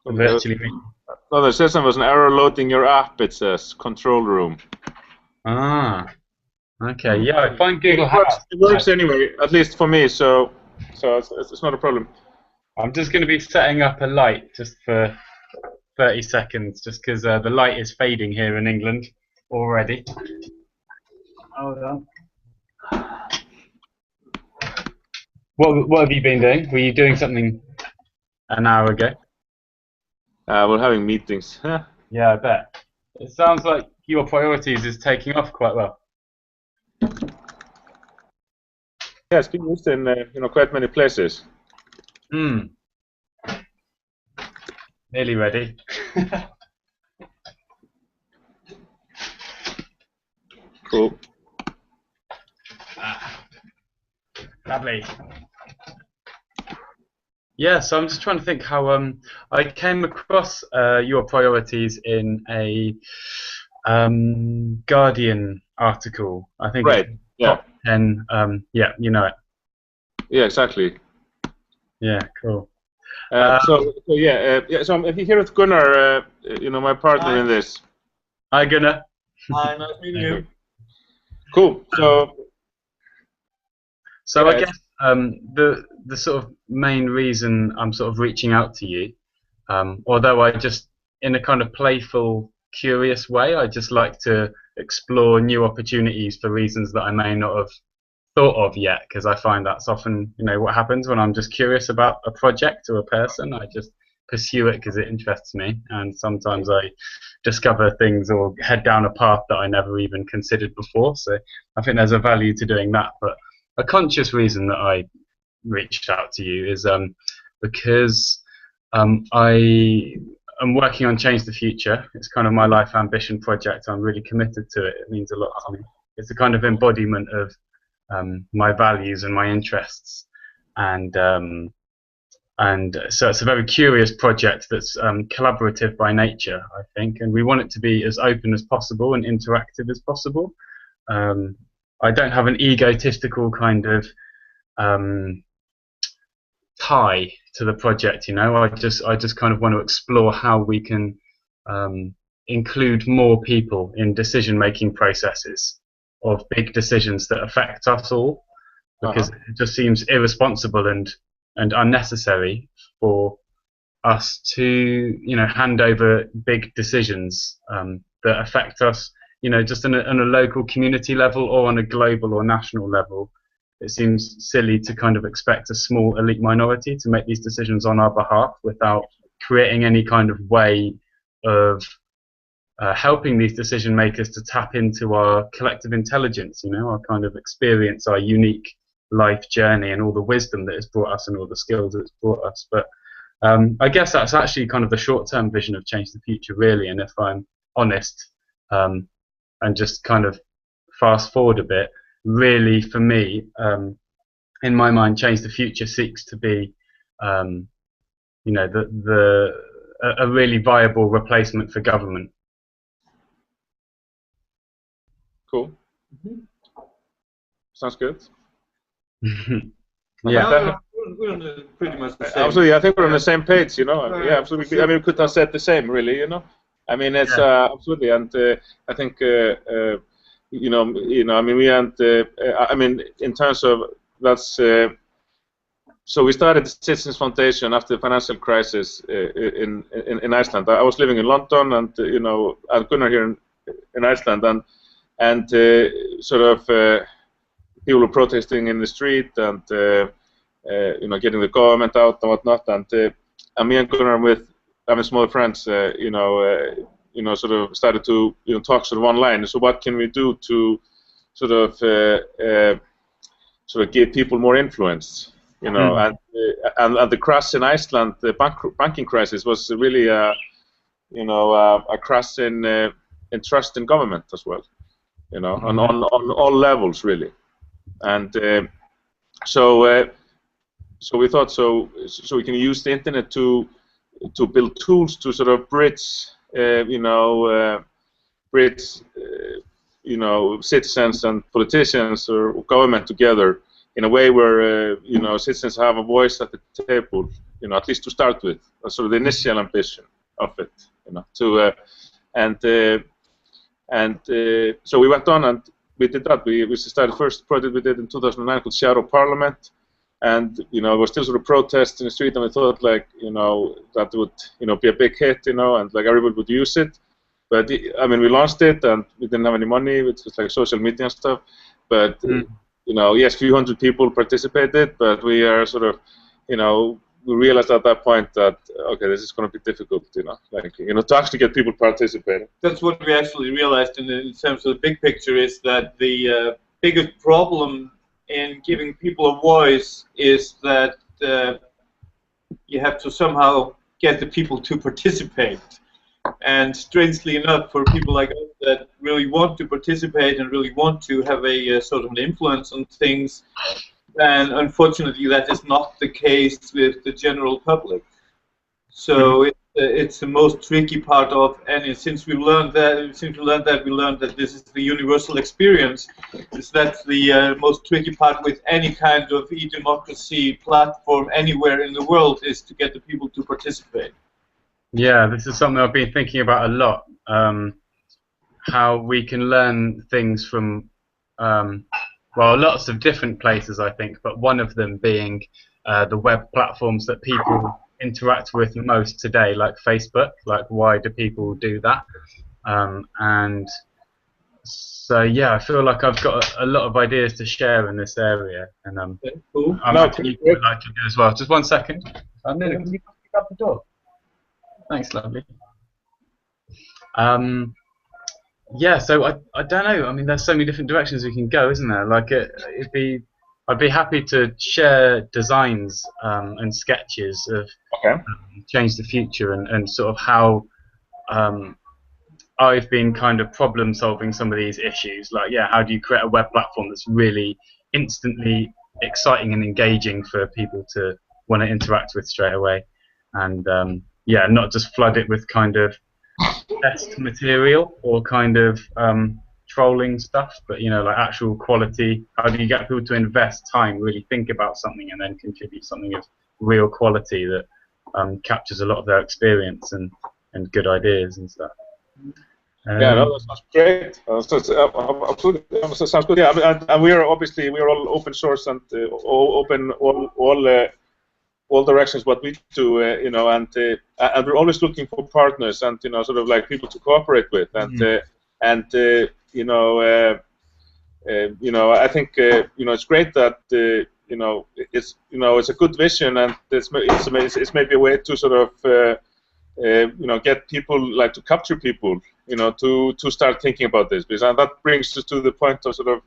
virtually meet. No, the system was an error loading your app. It says control room. Ah, okay. Hmm. Yeah, I find Google It works. Hangouts. It works anyway, at least for me. So it's not a problem. I'm just going to be setting up a light just for 30 seconds, just because the light is fading here in England already. Hold on. What have you been doing? Were you doing something an hour ago? We're having meetings. Yeah, I bet. It sounds like your priorities is taking off quite well. Yeah, it's being used in quite many places. Hmm. Nearly ready. Cool. Lovely. Yeah, so I'm just trying to think how I came across your priorities in a Guardian article. I think it's Right. Yeah. top 10. Yeah, you know it. Yeah. Exactly. Yeah, cool. So I'm here with Gunnar. My partner in this. Hi, Gunnar. Hi, nice meeting you. Cool. So I Yeah, guess the sort of main reason I'm sort of reaching out to you, although I just in a kind of playful, curious way, I just like to explore new opportunities for reasons that I may not have thought of yet, because I find that's often what happens when I'm just curious about a project or a person. I just pursue it because it interests me, and sometimes I discover things or head down a path that I never even considered before. So I think there's a value to doing that. But a conscious reason that I reached out to you is because I am working on Change the Future. It's kind of my life ambition project. I'm really committed to it. It means a lot to me. It's a kind of embodiment of my values and my interests, and so it's a very curious project that's collaborative by nature, I think, and we want it to be as open as possible and interactive as possible. I don't have an egotistical kind of tie to the project, I just kind of want to explore how we can include more people in decision-making processes of big decisions that affect us all, because it just seems irresponsible and unnecessary for us to hand over big decisions that affect us just on a local community level or on a global or national level. It seems silly to kind of expect a small elite minority to make these decisions on our behalf without creating any kind of way of helping these decision makers to tap into our collective intelligence, our kind of experience, our unique life journey, and all the wisdom that it's brought us and all the skills that it's brought us. But I guess that's actually kind of the short-term vision of Change the Future, really. And if I'm honest, and just kind of fast forward a bit, really for me, in my mind, Change the Future seeks to be, a really viable replacement for government. Cool. Sounds good. Yeah. We're on pretty much the same. Absolutely, I think we're on the same page. Yeah, absolutely. I mean, we could have said the same, really. I mean, it's absolutely, and I think I mean, I mean, in terms of that's. So we started the Citizens Foundation after the financial crisis in Iceland. I was living in London, and and Gunnar here in Iceland, and sort of people were protesting in the street and getting the government out and whatnot. And me and Gunnar with some other friends, sort of started to talk sort of online. So what can we do to sort of give people more influence? And the crash in Iceland, the banking crisis, was really a crash in trust in government as well. On all levels, really. And so we thought so we can use the internet to build tools to sort of bridge citizens and politicians or government together in a way where citizens have a voice at the table, you know, at least to start with. That's sort of the initial ambition of it, you know. So we went on and we did that. We started the first project we did in 2009 called Shadow Parliament, and you know, there were still sort of protests in the street, and we thought like, you know, that would, you know, be a big hit, you know, and like everybody would use it. But I mean, we launched it and we didn't have any money. It was like social media and stuff. But you know, yes, a few hundred people participated, but we are sort of, you know, we realized at that point that okay, this is going to be difficult, you know, like, you know, to actually get people participating. That's what we actually realized in terms of the big picture, is that the biggest problem in giving people a voice is that you have to somehow get the people to participate. And strangely enough, for people like us that really want to participate and really want to have a sort of an influence on things, and unfortunately that is not the case with the general public. So it's the most tricky part of any. Since we learned that this is the universal experience. Is that the most tricky part with any kind of e-democracy platform anywhere in the world, is to get the people to participate. Yeah, this is something I've been thinking about a lot. How we can learn things from, well, lots of different places, I think, but one of them being the web platforms that people interact with most today, like Facebook. Like, why do people do that? And so, yeah, I feel like I've got a lot of ideas to share in this area, and Cool. I'm actually would like to do as well. Just 1 second. Can you pick up the door? Thanks, lovely. Yeah, so I don't know. I mean, there's so many different directions we can go, isn't there? Like, I'd be happy to share designs and sketches of Change the Future and sort of how I've been kind of problem solving some of these issues. Like, yeah, how do you create a web platform that's really instantly exciting and engaging for people to want to interact with straight away, and yeah, not just flood it with kind of test material or kind of trolling stuff, but you know, like actual quality. How do you get people to invest time, really think about something, and then contribute something of real quality that captures a lot of their experience and good ideas and stuff. Yeah, no, that sounds great. Absolutely, that sounds good. Yeah, and we are obviously all open source and open all directions what we do, you know, and we're always looking for partners and, you know, sort of like people to cooperate with, and you know, I think you know, it's great that you know, it's a good vision, and it's maybe a way to sort of you know, get people, like, to capture people, you know, to start thinking about this, because and that brings us to the point of sort of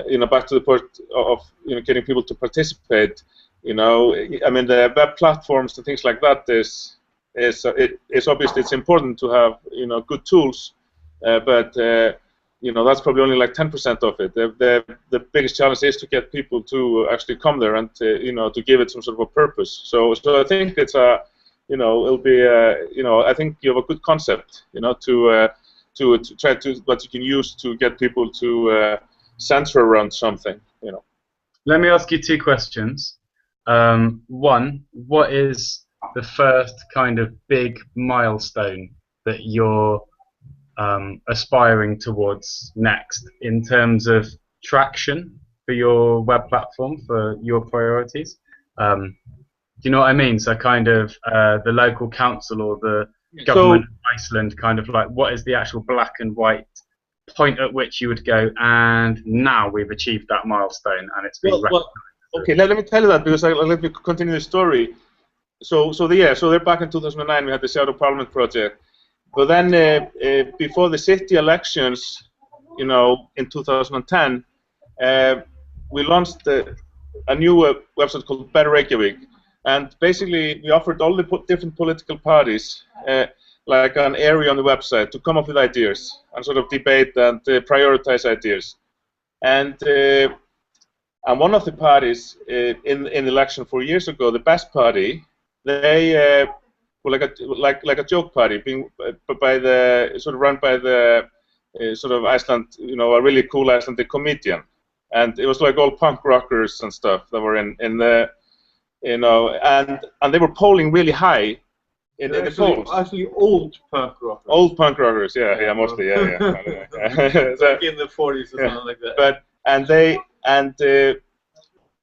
you know, back to the point of, you know, getting people to participate. You know, I mean, the web platforms and things like that is obviously, it's important to have, you know, good tools, but you know, that's probably only like 10% of it. The biggest challenge is to get people to actually come there and you know, to give it some sort of a purpose. So I think it's a, you know, it'll be you know, I think you have a good concept, you know, to try to what you can use to get people to center around something, you know. Let me ask you 2 questions. One, what is the first kind of big milestone that you're aspiring towards next in terms of traction for your web platform, for your priorities? Do you know what I mean? So kind of the local council or the government of Iceland, kind of like, what is the actual black and white point at which you would go, and now we've achieved that milestone and it's been recognized? Okay, let me tell you that, because let me continue the story. So they're back in 2009. We had the Shadow Parliament project, but then before the city elections, you know, in 2010, we launched a new website called Better Reykjavik, and basically we offered all the different political parties like an area on the website to come up with ideas and sort of debate and prioritize ideas, and one of the parties in the election 4 years ago, the Best Party, they were like a joke party, being by the sort of run by the sort of Iceland, you know, a really cool Icelandic comedian, and it was like all punk rockers and stuff that were in the you know, and they were polling really high in the polls. Actually, old punk rockers. Old punk rockers, yeah, mostly, yeah. Like in the 40s or something like that.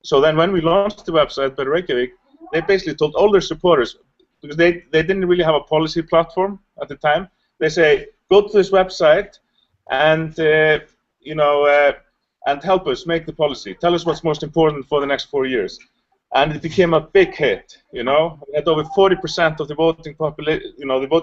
So then when we launched the website by Reykjavik, they basically told all their supporters, because they didn't really have a policy platform at the time. They say, go to this website and and help us make the policy. Tell us what's most important for the next 4 years. And it became a big hit. You know, we had over 40% of the voting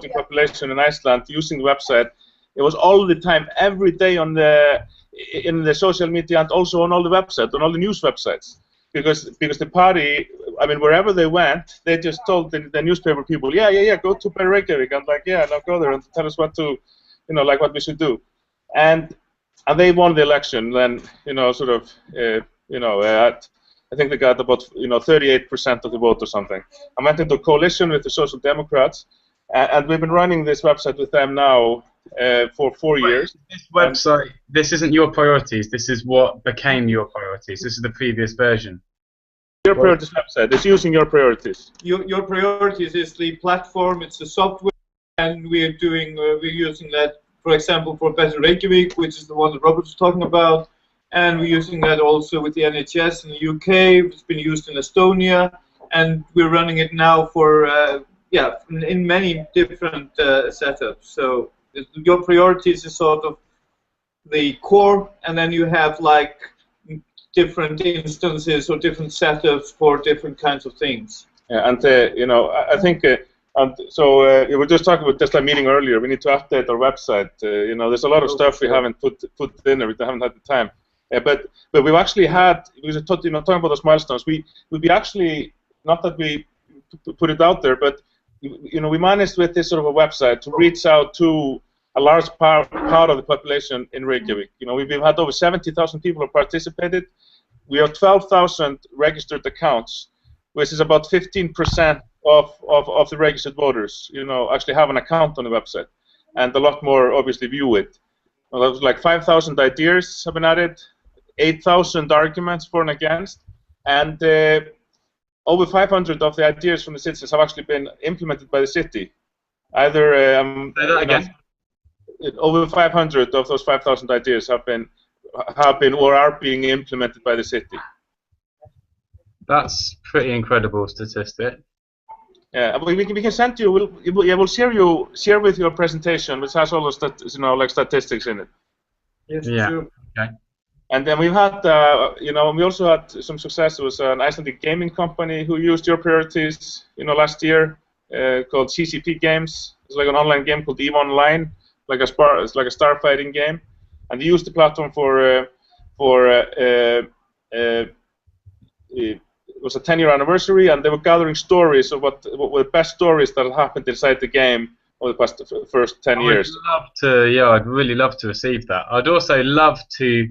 population in Iceland using the website. It was all the time, every day in the social media and also on all the websites, on all the news websites. Because the party, I mean, wherever they went, they just told the newspaper people, yeah, go to Reykjavik, and like, yeah, now go there and tell us what to, like what we should do, and they won the election. Then, I think they got about 38% of the vote or something. I went into a coalition with the Social Democrats, and we've been running this website with them now for 4 years. This website, this isn't your priorities. This is what became your priorities. This is the previous version. Your priorities website. It's using your priorities. Your priorities is the platform. It's the software, and we're using that, for example, for Better Reykjavik, which is the one that Robert was talking about, and we're using that also with the NHS in the UK. It's been used in Estonia, and we're running it now for in many different setups. So your priorities is sort of the core, and then you have like different instances or different setups for different kinds of things. Yeah, and I think. We were just talking about Tesla meeting earlier. We need to update our website. There's a lot of stuff we haven't put in. We haven't had the time. But we've actually had. Talking about those milestones. We actually, not that we put it out there, but we managed with this sort of a website to reach out to a large part of the population in Reykjavik. We've had over 70,000 people who participated. We have 12,000 registered accounts, which is about 15% of the registered voters, actually have an account on the website, and a lot more obviously view it. Well, that was like 5,000 ideas have been added, 8,000 arguments for and against, and over 500 of the ideas from the citizens have actually been implemented by the city. Either say that again. Over 500 of those 5,000 ideas have been or are being implemented by the city. That's pretty incredible statistic. Yeah, we can send you. We'll share with your presentation, which has all the statistics in it. Yes, yeah. Sure. Okay. And then we've had, we also had some success. There was an Icelandic gaming company who used your priorities, last year, called CCP Games. It's like an online game called EVE Online, it's like a starfighting game, and they used the platform it was a 10-year anniversary, and they were gathering stories of what were the best stories that had happened inside the game over the first 10 years. I'd really love to receive that. I'd also love to,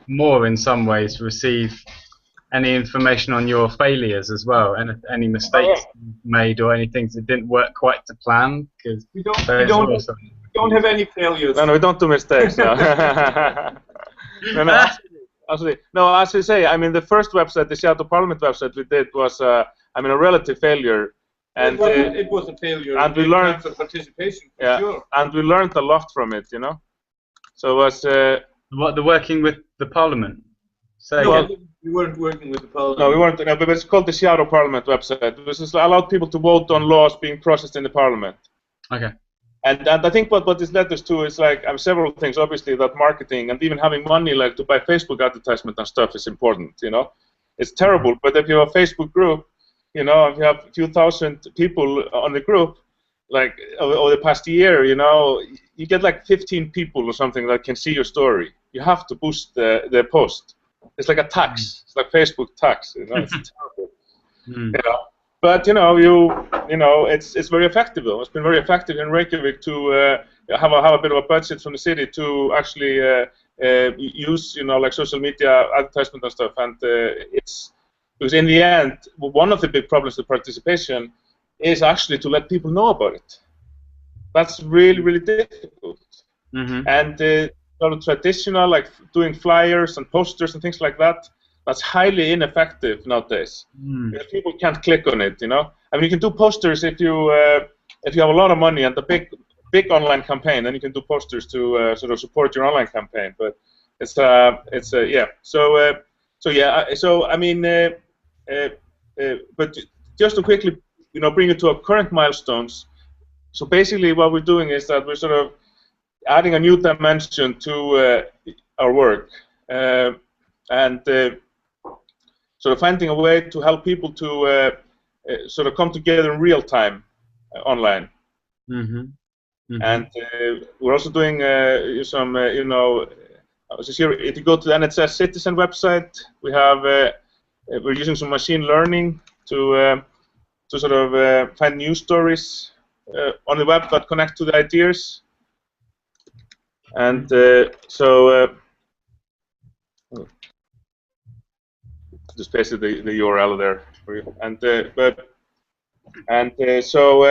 more in some ways, receive any information on your failures as well, and any mistakes made or any things that didn't work quite to plan. Because we don't have any failures. No, we don't do mistakes. No. No. Absolutely. No, as I say, I mean, the first website, the Seattle Parliament website we did was, a relative failure. And it was a failure. And we learned participation. For sure. And we learned a lot from it, So it was the working with the Parliament. We weren't working with the Parliament. No, we weren't. No, but it's called the Seattle Parliament website. This is allowed people to vote on laws being processed in the Parliament. Okay. And I think what this led us to is several things. Obviously, that marketing and even having money to buy Facebook advertisement and stuff is important. It's terrible, but if you have a Facebook group, if you have a few thousand people on the group, over the past year, you get 15 people or something that can see your story. You have to boost the post. It's like a tax. It's like Facebook tax. It's terrible. But it's very effective though. It's been very effective in Reykjavik to have a bit of a budget from the city to actually use social media advertisement and stuff. And it's because in the end, one of the big problems with participation is actually to let people know about it. That's really, really difficult. And sort of traditional, like doing flyers and posters and things like that, that's highly ineffective nowadays. Because people can't click on it, you know. I mean, you can do posters if you have a lot of money and a big online campaign, then you can do posters to sort of support your online campaign. But it's yeah. So yeah. So I mean, but just to quickly, you know, bring it to our current milestones. So basically, what we're doing is that we're sort of adding a new dimension to our work, and sort of finding a way to help people to sort of come together in real time online. And we're also doing some, you know, just here, if you go to the NHS Citizen website, we have we're using some machine learning to sort of find news stories on the web that connect to the ideas. And so just pasted the URL there for you. And so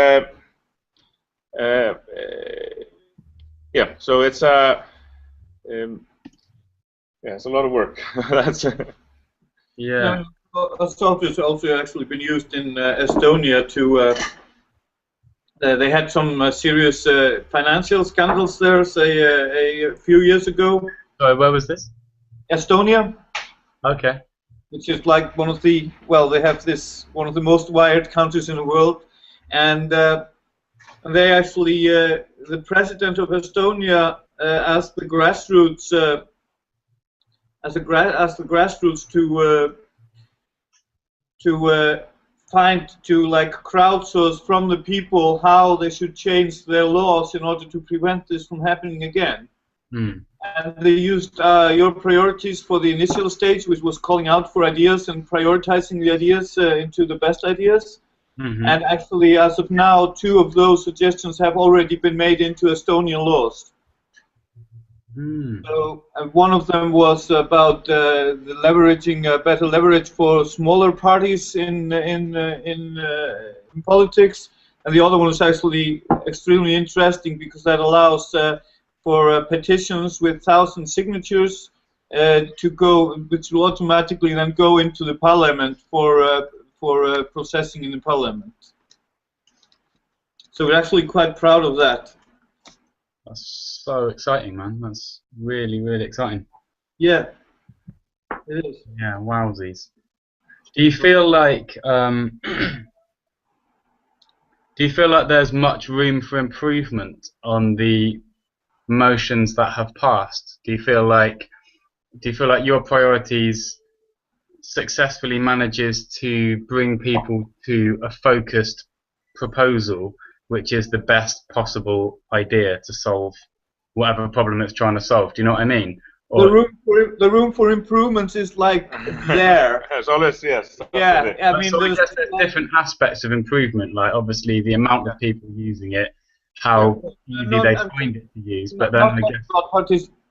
yeah, so it's yeah, it's a lot of work. That's yeah. Assault has also actually been used in Estonia to. They had some serious financial scandals there, say a few years ago. Sorry, where was this? Estonia. Okay. Which is like one of the, well, they have this, one of the most wired countries in the world, and they actually, the president of Estonia asked the grassroots, asked the grassroots to like crowdsource from the people how they should change their laws in order to prevent this from happening again. And they used your priorities for the initial stage, which was calling out for ideas and prioritizing the ideas into the best ideas. And actually, as of now, 2 of those suggestions have already been made into Estonian laws. So one of them was about the leveraging, better leverage for smaller parties in politics, and the other one was actually extremely interesting because that allows for petitions with 1,000 signatures to go, which will automatically then go into the parliament for processing in the parliament. So we're actually quite proud of that. That's so exciting, man. That's really, really exciting. Yeah, it is. Yeah, wowsies. Do you feel like there's much room for improvement on the motions that have passed? Do you feel like your priorities successfully manages to bring people to a focused proposal, which is the best possible idea to solve whatever problem it's trying to solve? Do you know what I mean? Or the room for improvements is like there. As always, yes. Yeah, I mean, so I guess there's different aspects of improvement, like obviously the amount of people using it, how easy they find it to use, but then I guess about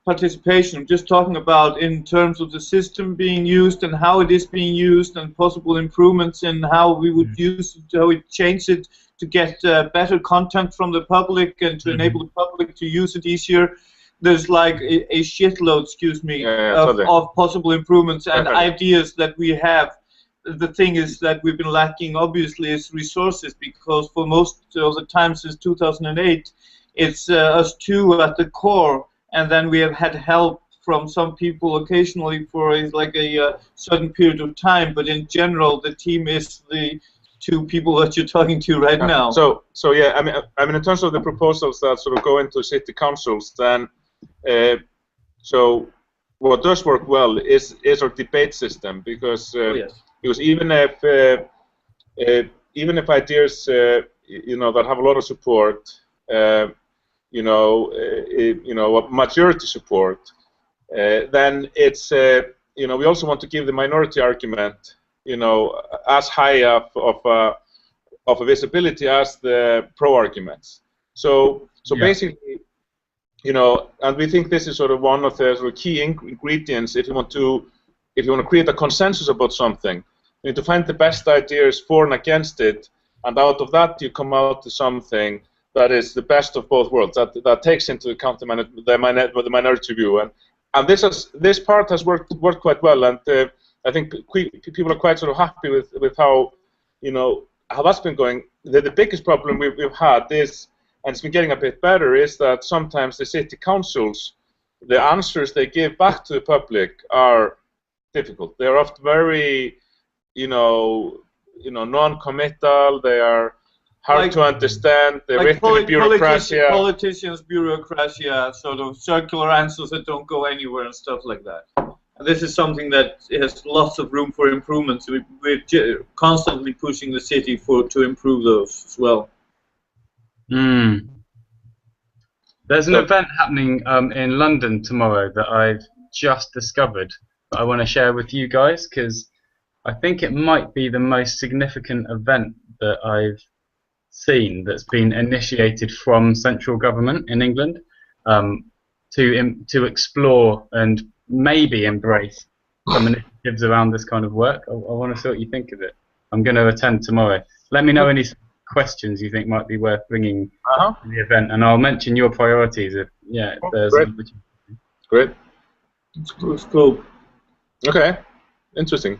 participation. I'm just talking about in terms of the system being used and how it is being used, and possible improvements in how we would use it, how we change it to get better content from the public and to enable the public to use it easier. There's like a shitload, excuse me, of possible improvements and ideas that we have. The thing is that we've been lacking, obviously, is resources, because for most of the time since 2008, it's us 2 at the core, and then we have had help from some people occasionally for like a certain period of time, but in general, the team is the 2 people that you're talking to right now. So yeah, I mean, in terms of the proposals that sort of go into city councils, then so what does work well is our debate system, because because even if ideas you know, that have a lot of support, you know, majority support, then it's you know, we also want to give the minority argument, you know, as high of a visibility as the pro arguments. So basically, you know, and we think this is sort of one of the sort of key ingredients if you want to create a consensus about something. You need to find the best ideas for and against it, and out of that you come out to something that is the best of both worlds, that takes into account the minority view, and this part has worked quite well, and I think people are quite sort of happy with how, how that's been going. The biggest problem we've had is, and it's been getting a bit better, is that sometimes the city councils, the answers they give back to the public are difficult. They're often very, non-committal. They are hard to understand. They're written in bureaucracy. Politicians, bureaucracy, sort of circular answers that don't go anywhere and stuff like that. And this is something that has lots of room for improvement. So we're constantly pushing the city to improve those as well. There's an event happening in London tomorrow that I've just discovered that I want to share with you guys, because I think it might be the most significant event that I've seen that's been initiated from central government in England to explore and maybe embrace some initiatives around this kind of work. I want to see what you think of it. I'm going to attend tomorrow. Let me know any questions you think might be worth bringing to the event, and I'll mention your priorities if there's an opportunity. Great. It's cool. Okay. Interesting.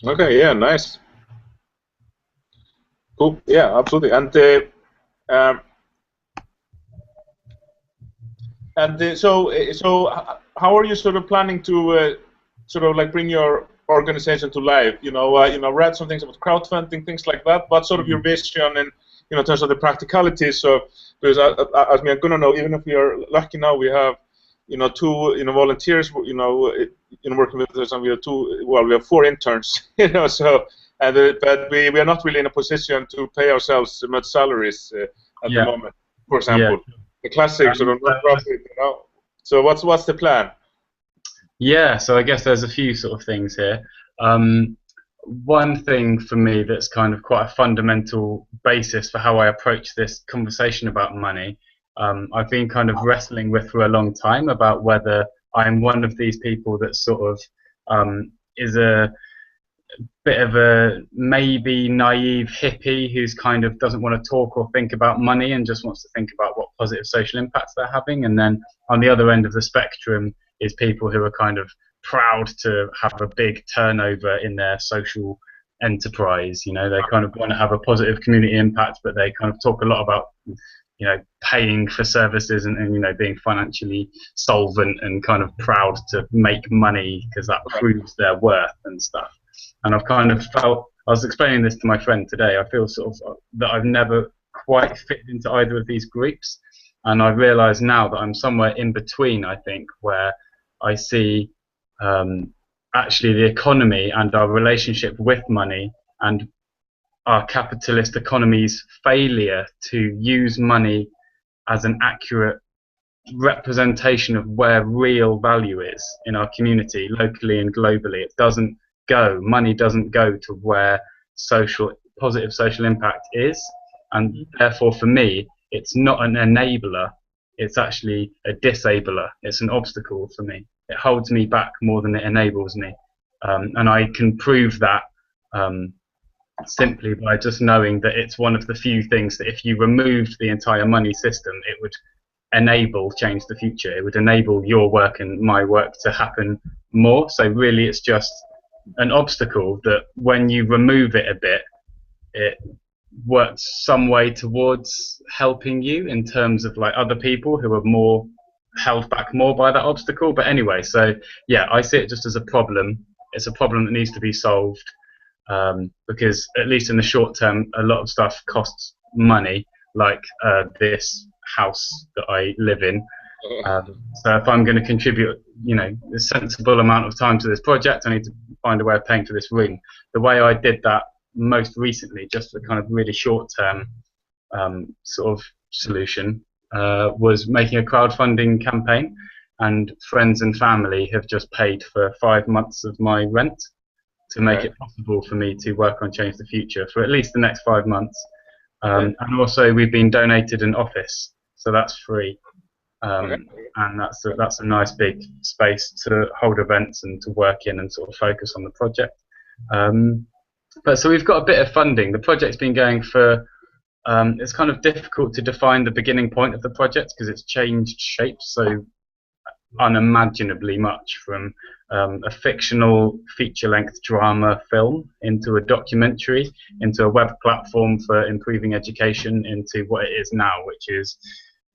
Okay, yeah, nice. Cool. Yeah, absolutely. So how are you sort of planning to sort of like bring your organization to life? Read some things about crowdfunding, things like that. What's sort of your vision in terms of the practicalities? So, because as me and Gunnar know, even if we are lucky now, we have two volunteers working with us, and we have 4 interns. So but we are not really in a position to pay ourselves much salaries at the moment. For example, the classic sort of non-profit. So what's the plan? Yeah, so I guess there's a few sort of things here. One thing for me that's kind of quite a fundamental basis for how I approach this conversation about money, I've been kind of wrestling with for a long time about whether I'm one of these people that sort of is a bit of a maybe naive hippie who's kind of doesn't want to talk or think about money and just wants to think about what positive social impacts they're having. And then on the other end of the spectrum is people who are kind of proud to have a big turnover in their social enterprise. They kind of want to have a positive community impact, but they kind of talk a lot about paying for services and being financially solvent and kind of proud to make money because that proves their worth and stuff. And I've kind of felt, I was explaining this to my friend today, I feel sort of that I've never quite fit into either of these groups, and I realise now that I'm somewhere in between, I think, where I see actually the economy and our relationship with money and our capitalist economy's failure to use money as an accurate representation of where real value is in our community, locally and globally. Money doesn't go to where positive social impact is, and therefore for me it's not an enabler, it's actually a disabler. It's an obstacle for me. It holds me back more than it enables me, and I can prove that simply by just knowing that it's one of the few things that if you removed the entire money system, it would enable Change the Future. It would enable your work and my work to happen more. So really it's just an obstacle that when you remove it a bit, it works some way towards helping you in terms of like other people who are more held back more by that obstacle. But anyway, so yeah, I see it just as a problem. It's a problem that needs to be solved, because at least in the short term a lot of stuff costs money, like this house that I live in. So if I'm going to contribute a sensible amount of time to this project, I need to find a way of paying for this room. The way I did that most recently, just for kind of really short term sort of solution, was making a crowdfunding campaign, and friends and family have just paid for 5 months of my rent to make it possible for me to work on Change the Future for at least the next 5 months. And also we've been donated an office, so that's free. And that's a nice big space to hold events and to work in and sort of focus on the project. But so we've got a bit of funding. The project's been going for, it's kind of difficult to define the beginning point of the project because it's changed shapes. So unimaginably much, from a fictional feature-length drama film into a documentary, into a web platform for improving education, into what it is now, which is,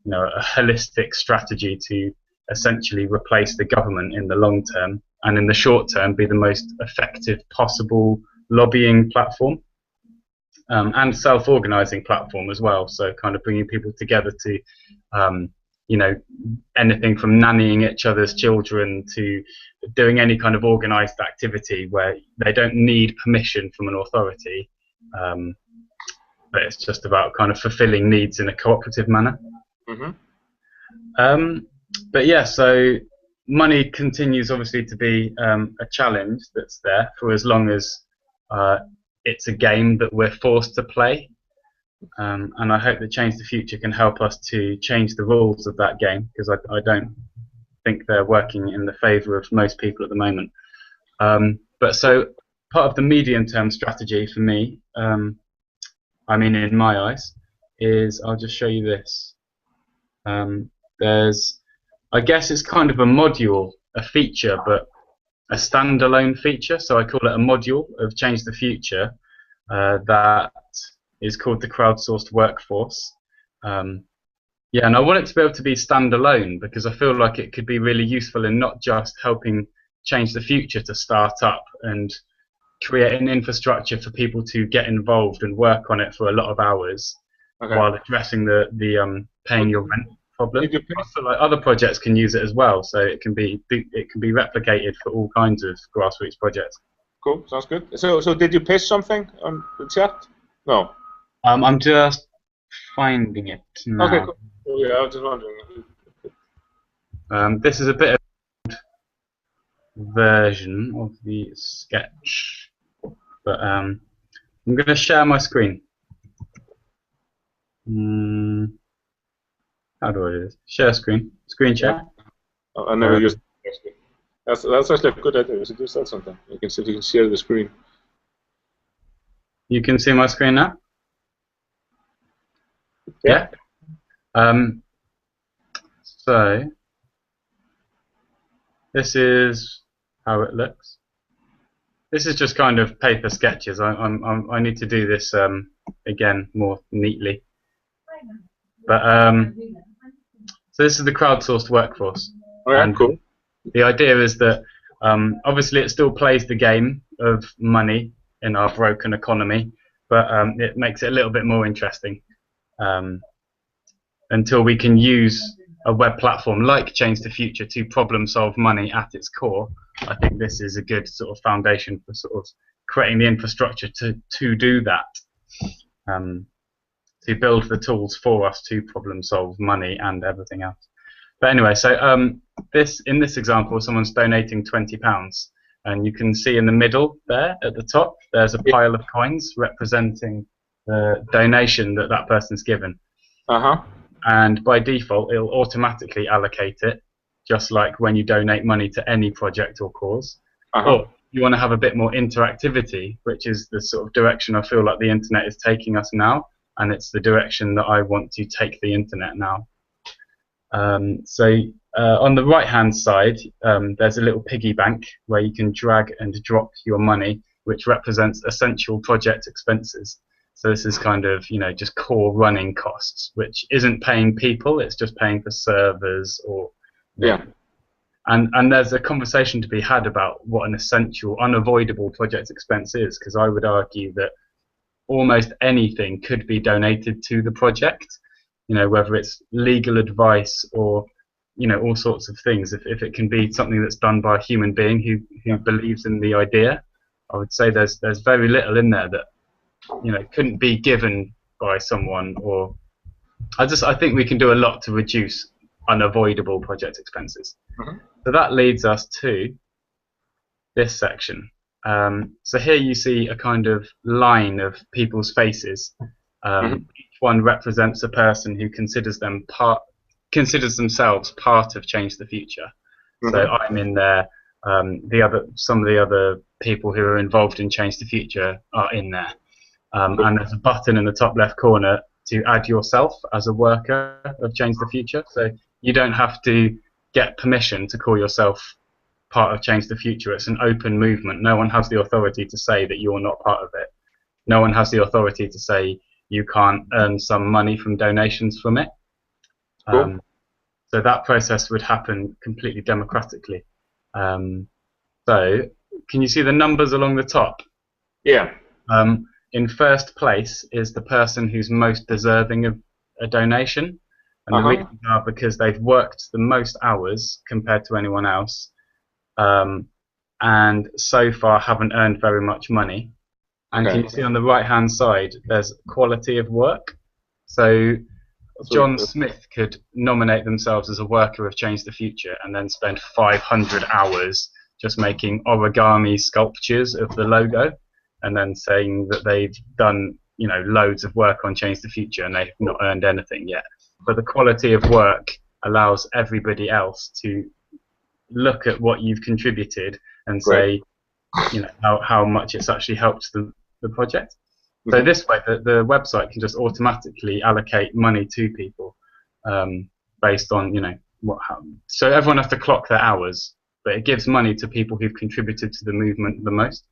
you know, a holistic strategy to essentially replace the government in the long term, and in the short term be the most effective possible lobbying platform, and self-organizing platform as well. So kind of bringing people together to, you know, anything from nannying each other's children to doing any kind of organized activity where they don't need permission from an authority, but it's just about kind of fulfilling needs in a cooperative manner. But yeah, so money continues obviously to be a challenge that's there for as long as it's a game that we're forced to play. And I hope that Change the Future can help us to change the rules of that game, because I don't think they're working in the favour of most people at the moment. But so part of the medium-term strategy for me, I mean in my eyes, is, I'll just show you this. There's, I guess it's kind of a module, a feature, but a standalone feature. So I call it a module of Change the Future that is called the crowdsourced workforce. Yeah, and I want it to be able to be standalone, because I feel like it could be really useful in not just helping Change the Future to start up and create an infrastructure for people to get involved and work on it for a lot of hours, while addressing the paying your rent problem. I feel like other projects can use it as well, so it can be replicated for all kinds of grassroots projects. Cool, sounds good. So did you paste something on the chat? No. I'm just finding it now. Okay, cool. Oh, yeah, I was just wondering. This is a bit of version of the sketch, but I'm going to share my screen. How do I do this? Share screen. Screen share. Oh, I never used it. That's actually a good idea. We should do that sometime. You can see if you can share the screen. You can see my screen now? Yeah. So this is how it looks. This is just kind of paper sketches. I need to do this again more neatly. But so this is the crowdsourced workforce. And cool. The idea is that obviously it still plays the game of money in our broken economy, but it makes it a little bit more interesting. Until we can use a web platform like Change the Future to problem solve money at its core, I think this is a good sort of foundation for sort of creating the infrastructure to do that, to build the tools for us to problem solve money and everything else. But anyway, so in this example, someone's donating £20, and you can see in the middle there at the top, there's a pile of coins representing the donation that person's given. And by default, it'll automatically allocate it, just like when you donate money to any project or cause. Or you want to have a bit more interactivity, which is the sort of direction I feel like the internet is taking us now, and it's the direction that I want to take the internet now. So on the right-hand side, there's a little piggy bank where you can drag and drop your money, which represents essential project expenses. So this is kind of, you know, just core running costs, which isn't paying people, it's just paying for servers or... Yeah. And there's a conversation to be had about what an essential, unavoidable project expense is, because I would argue that almost anything could be donated to the project, you know, whether it's legal advice or, you know, all sorts of things. If it can be something that's done by a human being who believes in the idea, I would say there's very little in there that, you know, couldn't be given by someone. Or I think we can do a lot to reduce unavoidable project expenses. So that leads us to this section. So here you see a kind of line of people's faces. Each one represents a person who considers themselves part of Change the Future. So I'm in there. Some of the other people who are involved in Change the Future are in there. And there's a button in the top left corner to add yourself as a worker of Change the Future. So you don't have to get permission to call yourself part of Change the Future. It's an open movement. No one has the authority to say that you're not part of it. No one has the authority to say you can't earn some money from donations from it. Cool. So that process would happen completely democratically. So can you see the numbers along the top? Yeah. In first place is the person who's most deserving of a donation. And the reasons are because they've worked the most hours compared to anyone else, and so far haven't earned very much money. And can you see on the right-hand side, there's quality of work. So John Smith could nominate themselves as a worker of Change the Future and then spend 500 hours just making origami sculptures of the logo, and then saying that they've done, you know, loads of work on Change the Future and they've not earned anything yet. But the quality of work allows everybody else to look at what you've contributed and say, you know, how much it's actually helped the project. So this way, the website can just automatically allocate money to people based on, you know, so everyone has to clock their hours, but it gives money to people who've contributed to the movement the most.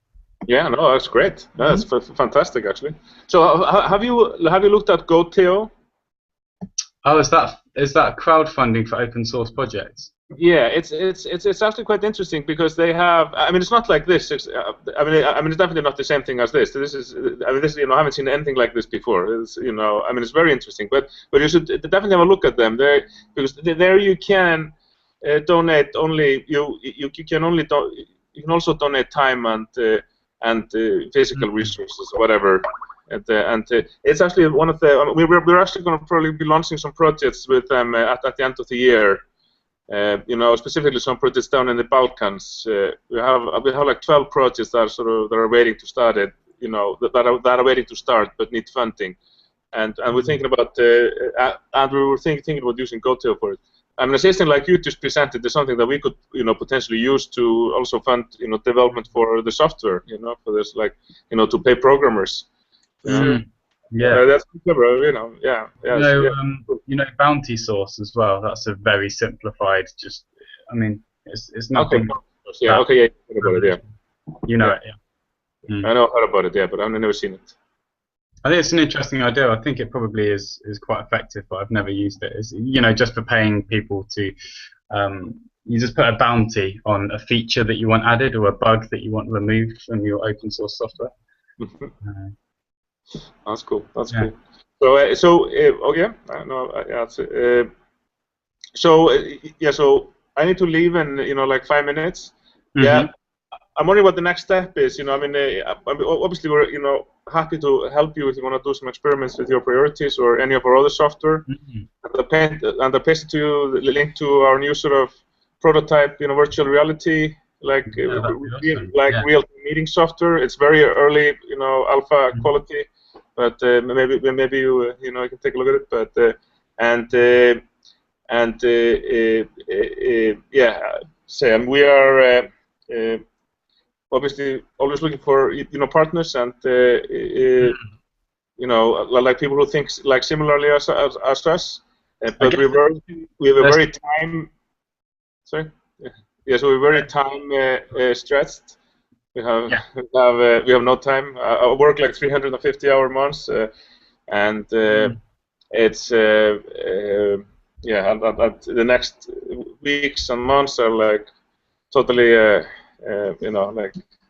Yeah, no, that's great. That's fantastic, actually. So have you looked at Goteo? Oh, is that crowdfunding for open source projects? Yeah, it's actually quite interesting because they have. I mean, it's not like this. I mean, it's definitely not the same thing as this. This is. I mean, this, you know, I haven't seen anything like this before. It's, you know, I mean, it's very interesting. But you should definitely have a look at them. Because there you can donate only. You can also donate time and physical resources, or whatever. And it's actually one of the. We're actually going to probably be launching some projects with them at the end of the year. You know, specifically some projects down in the Balkans. We have like 12 projects that are waiting to start it. You know, that are waiting to start but need funding. And we're thinking about and we were thinking about using Goteo for it. I mean, a system like you just presented is something that we could, you know, potentially use to also fund, you know, development for the software. You know, for this, like, you know, to pay programmers. Yeah, that's clever, you know. Yeah, you know, bounty source as well. That's a very simplified. Just, I mean, it's nothing. Yeah, okay, yeah, I heard about it, yeah. You know it, yeah. I know heard about it, yeah, but I've never seen it. I think it's an interesting idea. I think it probably is quite effective, but I've never used it. It's, you know, just for paying people to. You just put a bounty on a feature that you want added or a bug that you want removed from your open source software. That's cool. That's cool. So so I need to leave in, you know, like 5 minutes. Yeah, I'm wondering what the next step is. You know, I mean, obviously we're, you know, happy to help you if you want to do some experiments with your priorities or any of our other software. And I pasted to you the link to our new sort of prototype, you know, virtual reality, like real meeting software. It's very early, you know, alpha quality. But maybe you know, you can take a look at it. But and we are obviously always looking for, you know, partners and you know, like people who think like similarly as us. But we have a very time. Sorry. Yeah, so we're very time stretched. We have no time. I work like 350-hour months, and it's the next weeks and months are like totally you know,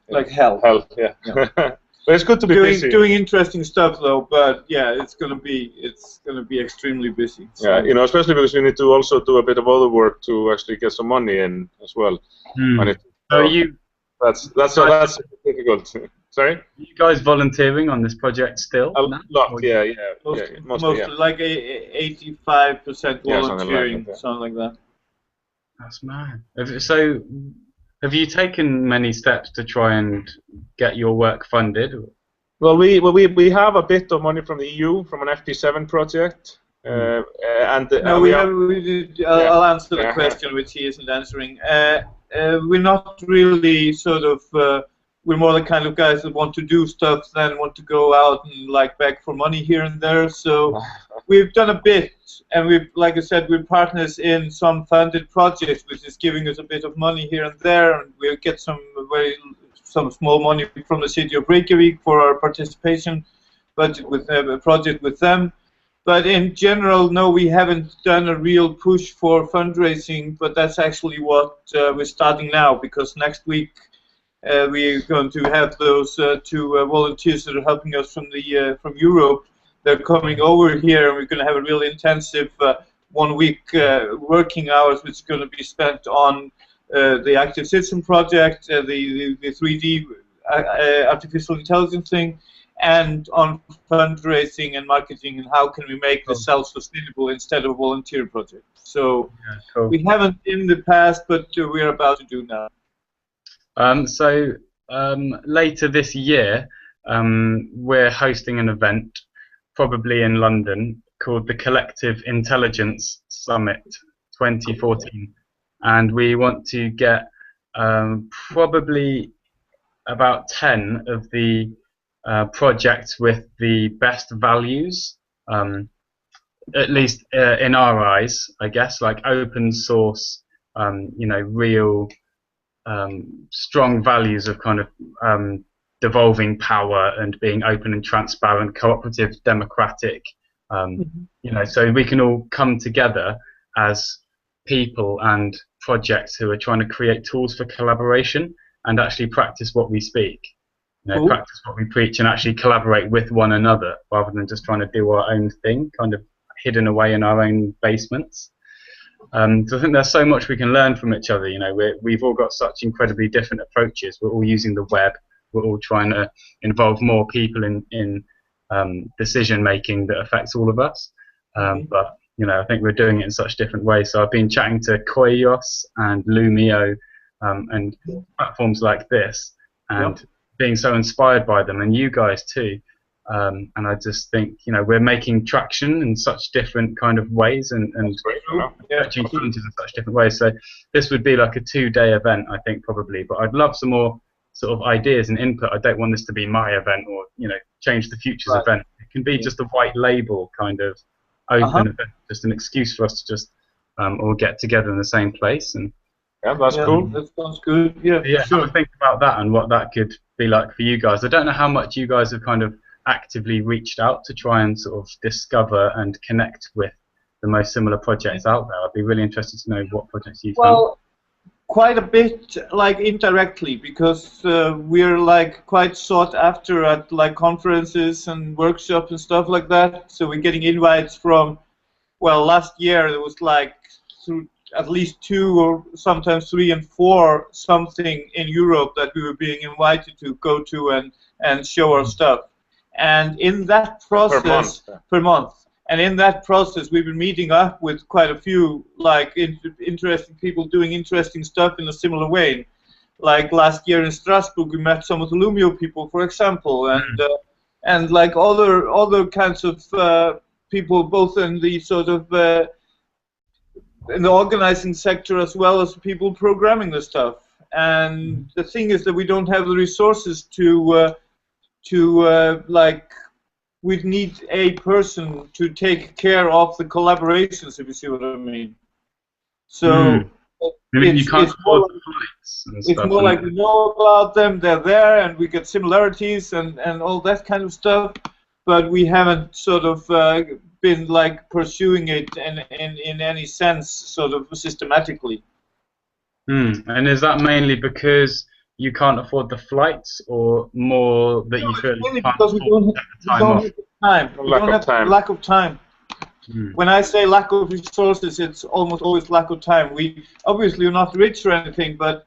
like hell. Hell, yeah. But it's good to be busy. Doing interesting stuff though, but yeah, it's gonna be extremely busy. So. Yeah, you know, especially because we need to also do a bit of other work to actually get some money in as well. That's difficult. Sorry? Are you guys volunteering on this project still? A lot, yeah. Mostly like 85% volunteering, something like that. That's mad. So, have you taken many steps to try and get your work funded? Well, we have a bit of money from the EU, from an FP7 project. I'll answer the question which he isn't answering. We're not really sort of. We're more the kind of guys that want to do stuff than want to go out and like beg for money here and there. So we've done a bit, and we've, like I said, we're partners in some funded projects, which is giving us a bit of money here and there, and we'll get some small money from the city of Reykjavik for our participation budget with a project with them. But in general, no, we haven't done a real push for fundraising. But that's actually what we're starting now, because next week we're going to have those two volunteers that are helping us from Europe. They're coming over here, and we're going to have a real intensive 1 week working hours, which is going to be spent on the Active Citizen project, the 3D artificial intelligence thing, and on fundraising and marketing, and how can we make this self-sustainable instead of a volunteer project. So we haven't in the past, but we're about to do now. Later this year, we're hosting an event, probably in London, called the Collective Intelligence Summit 2014, and we want to get probably about 10 of the projects with the best values, at least in our eyes, I guess, like open source, real strong values of kind of devolving power and being open and transparent, cooperative, democratic, so we can all come together as people and projects who are trying to create tools for collaboration and actually practice what we speak, practice what we preach, and actually collaborate with one another rather than just trying to do our own thing, kind of hidden away in our own basements. So I think there's so much we can learn from each other. We've all got such incredibly different approaches. We're all using the web. We're all trying to involve more people in decision making that affects all of us. But I think we're doing it in such different ways. So I've been chatting to Koios and Lumio and platforms like this, and being so inspired by them, and you guys too. And I just think we're making traction in such different kind of ways, and touching challenges in such different ways. So this would be like a 2-day event, I think, probably. But I'd love some more sort of ideas and input. I don't want this to be my event or Change the Future's event. It can be just a white label kind of open event, just an excuse for us to just all get together in the same place. And that's cool. That sounds good. Yeah, sure. Have a think about that and what that could be like for you guys. I don't know how much you guys have kind of actively reached out to try and sort of discover and connect with the most similar projects out there. I'd be really interested to know what projects you've done. Quite a bit, like indirectly, because we're like quite sought after at like conferences and workshops and stuff like that. So we're getting invites from, last year there was like at least 2 or sometimes 3 and 4 something in Europe that we were being invited to go to and show our stuff. And in that process, per month. And in that process, we've been meeting up with quite a few interesting people doing interesting stuff in a similar way. Like last year in Strasbourg, we met some of the Lumio people, for example, and like other kinds of people, both in the sort of in the organizing sector as well as people programming the stuff. And the thing is that we don't have the resources to we'd need a person to take care of the collaborations, if you see what I mean. So it's more like we know about them, they're there, and we get similarities and all that kind of stuff, but we haven't sort of been like pursuing it in any sense, sort of systematically. And is that mainly because you can't afford the flights, or more that you feel you can't because we don't have time. We don't have lack of time. When I say lack of resources, it's almost always lack of time. We obviously are not rich or anything, but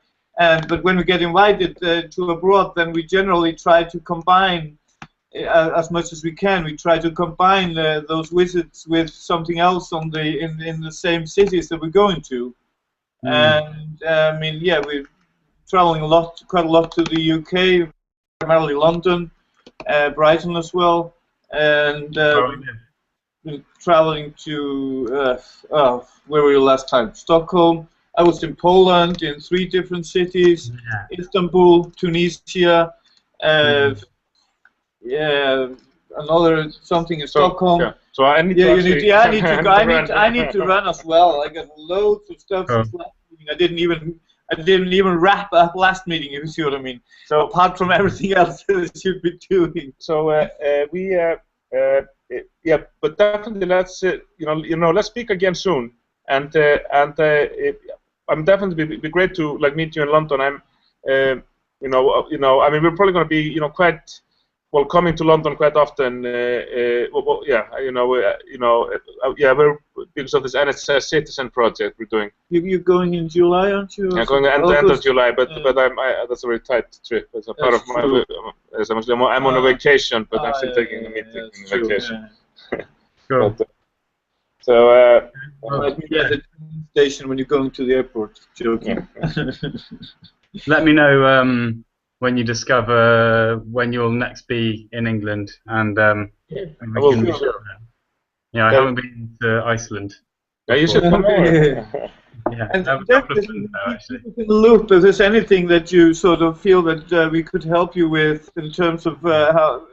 when we get invited to abroad, then we generally try to combine as much as we can. We try to combine those visits with something else in the same cities that we're going to. And I mean, we're traveling quite a lot to the UK, primarily London, Brighton as well, and traveling to where were you last time? Stockholm. I was in Poland in 3 different cities, Istanbul, Tunisia, another something in Stockholm. Yeah. So I need to you actually, need, yeah, I need to run as well. I got loads of stuff since last meeting. I didn't even wrap up last meeting, if you see what I mean. So apart from everything else that I should be doing. So yeah, but definitely let's let's speak again soon. And I'm definitely be great to meet you in London. I'm I mean, we're probably going to be quite well coming to London quite often. Yeah, yeah, we're because of this NHS Citizen project we're doing. You're going in July, aren't you? Yeah, going end of July, but that's a very tight trip. It's a part of my. I'm on a vacation, but I'm still taking the meeting in vacation. Cool. So might meet at the station when you're going to the airport. Joking. Let me know when you discover when you'll next be in England, and we can be sure. Yeah, I haven't been to Iceland. Yeah, you should come over. Yeah, and I have a couple of friends there, actually. In the loop, if there's anything that you sort of feel that we could help you with in terms of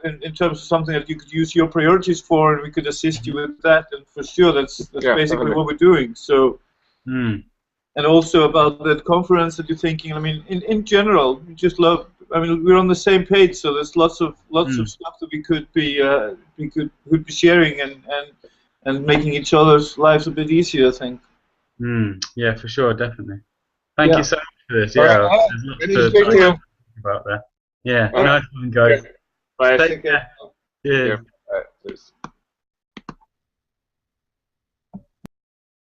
in terms of something that you could use your priorities for, and we could assist you with that, and for sure that's basically definitely what we're doing. So, and also about that conference that you're thinking. I mean, in general, we just love. I mean, we're on the same page, so there's lots of stuff that we could be sharing and making each other's lives a bit easier, I think. Yeah, for sure, definitely. Thank you so much for this. Yeah, there's lots to talk about there. Yeah, nice one, guys. Bye. Take care. Cheers. Yeah.